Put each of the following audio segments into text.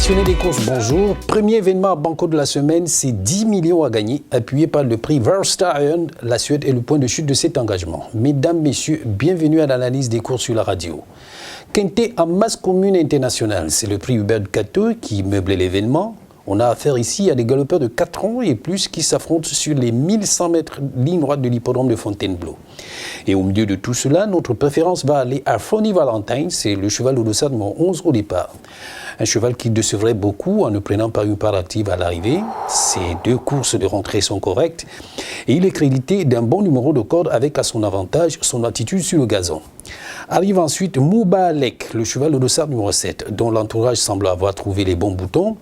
Passionnés des courses, bonjour. Premier événement à Banco de la semaine, c'est 10 millions à gagner, appuyé par le prix Verstappen. La Suède est le point de chute de cet engagement. Mesdames, messieurs, bienvenue à l'analyse des courses sur la radio. Quintet en masse commune internationale, c'est le prix Hubert Cato qui meublait l'événement. On a affaire ici à des galopeurs de 4 ans et plus qui s'affrontent sur les 1100 mètres ligne droite de l'hippodrome de Fontainebleau. Et au milieu de tout cela, notre préférence va aller à Fonny Valentine, c'est le cheval au dossard numéro 11 au départ. Un cheval qui décevrait beaucoup en ne prenant pas une part active à l'arrivée. Ses 2 courses de rentrée sont correctes. Et il est crédité d'un bon numéro de corde avec à son avantage son attitude sur le gazon. Arrive ensuite Mouba Alek, le cheval au dossard numéro 7, dont l'entourage semble avoir trouvé les bons boutons.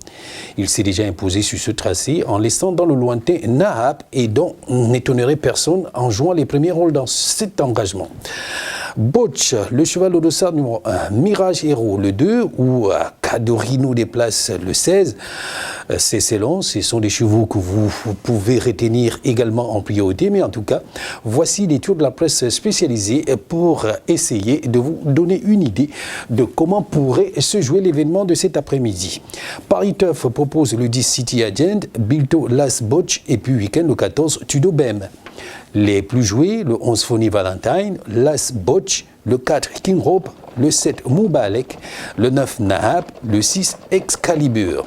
Il s'est déjà imposé sur ce tracé en laissant dans le lointain Nahab et dont n'étonnerait personne en jouant les premiers rôles dans cet engagement. Botch, le cheval au dossard numéro 1, Mirage Hero le 2 ou Cadorino déplace le 16. C'est long, ce sont des chevaux que vous pouvez retenir également en priorité, mais en tout cas, voici les tours de la presse spécialisée pour essayer de vous donner une idée de comment pourrait se jouer l'événement de cet après-midi. Paris Turf propose le 10 City Agent, Bilto Las Botch et puis week-end le 14 Tudo Bem. Les plus joués, le 11 Fonny Valentine, l'As Botch, le 4 King Hope, le 7 Moubalek, le 9 Nahab, le 6 Excalibur.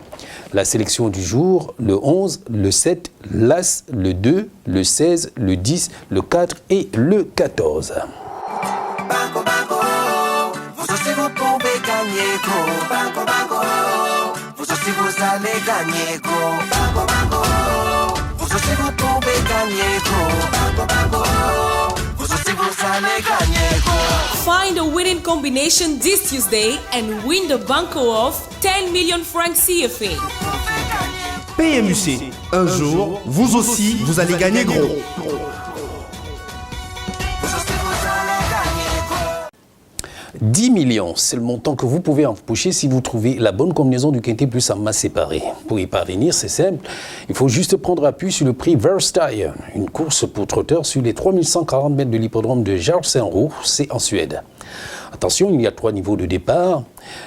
La sélection du jour, le 11, le 7, l'As, le 2, le 16, le 10, le 4 et le 14. Banco, banco, vous aussi vous pouvez gagner, go. Banco, banco, vous aussi vous allez gagner, go. Banco, banco, vous aussi vous pouvez gagner, go. Banco, banco, vous aussi vous allez gagner, go. Find a winning combination this Tuesday and win the Banco of 10 million francs CFA. PMUC, un jour, vous aussi, vous allez gagner gros. 10 millions, c'est le montant que vous pouvez empocher si vous trouvez la bonne combinaison du quintet plus en masse séparée. Pour y parvenir, c'est simple, il faut juste prendre appui sur le prix Verstappen, une course pour trotteurs sur les 3140 mètres de l'hippodrome de Jarlsenro, c'est en Suède. Attention, il y a 3 niveaux de départ,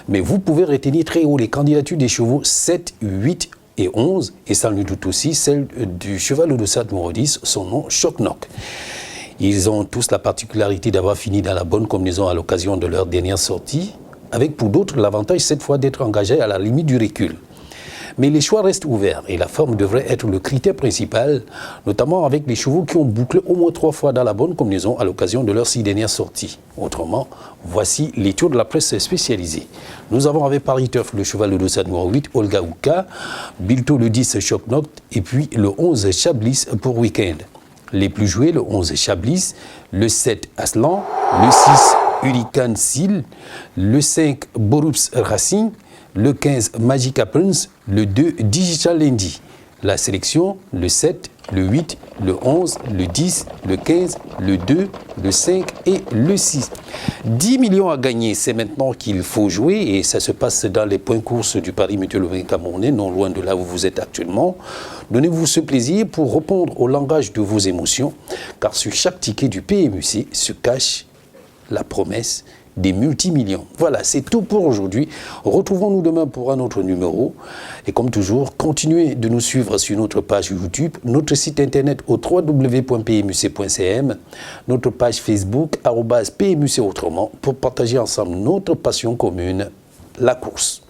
mais vous pouvez retenir très haut les candidatures des chevaux 7, 8 et 11, et sans le doute aussi celle du cheval au dossard numéro 10, son nom Choc Knock. Ils ont tous la particularité d'avoir fini dans la bonne combinaison à l'occasion de leur dernière sortie, avec pour d'autres l'avantage cette fois d'être engagés à la limite du recul. Mais les choix restent ouverts et la forme devrait être le critère principal, notamment avec les chevaux qui ont bouclé au moins 3 fois dans la bonne combinaison à l'occasion de leurs 6 dernières sorties. Autrement, voici les tours de la presse spécialisée. Nous avons avec Paris Turf le cheval de dossard numéro 8, Olga Ouka, Bilto le 10, Choc Knock et puis le 11, Chablis pour week-end. Les plus joués, le 11 Chablis, le 7 Aslan, le 6 Hurricane Seal, le 5 Borups Racing, le 15 Magic Prince, le 2 Digital Landy. La sélection, le 7, le 8, le 11, le 10, le 15, le 2, le 5 et le 6. 10 millions à gagner, c'est maintenant qu'il faut jouer et ça se passe dans les points courses du Paris Mutuel Camerounais, non loin de là où vous êtes actuellement. Donnez-vous ce plaisir pour répondre au langage de vos émotions, car sur chaque ticket du PMUC se cache la promesse des multimillions. Voilà, c'est tout pour aujourd'hui. Retrouvons-nous demain pour un autre numéro. Et comme toujours, continuez de nous suivre sur notre page YouTube, notre site internet au www.pmuc.cm, notre page Facebook, @PMUC autrement, pour partager ensemble notre passion commune, la course.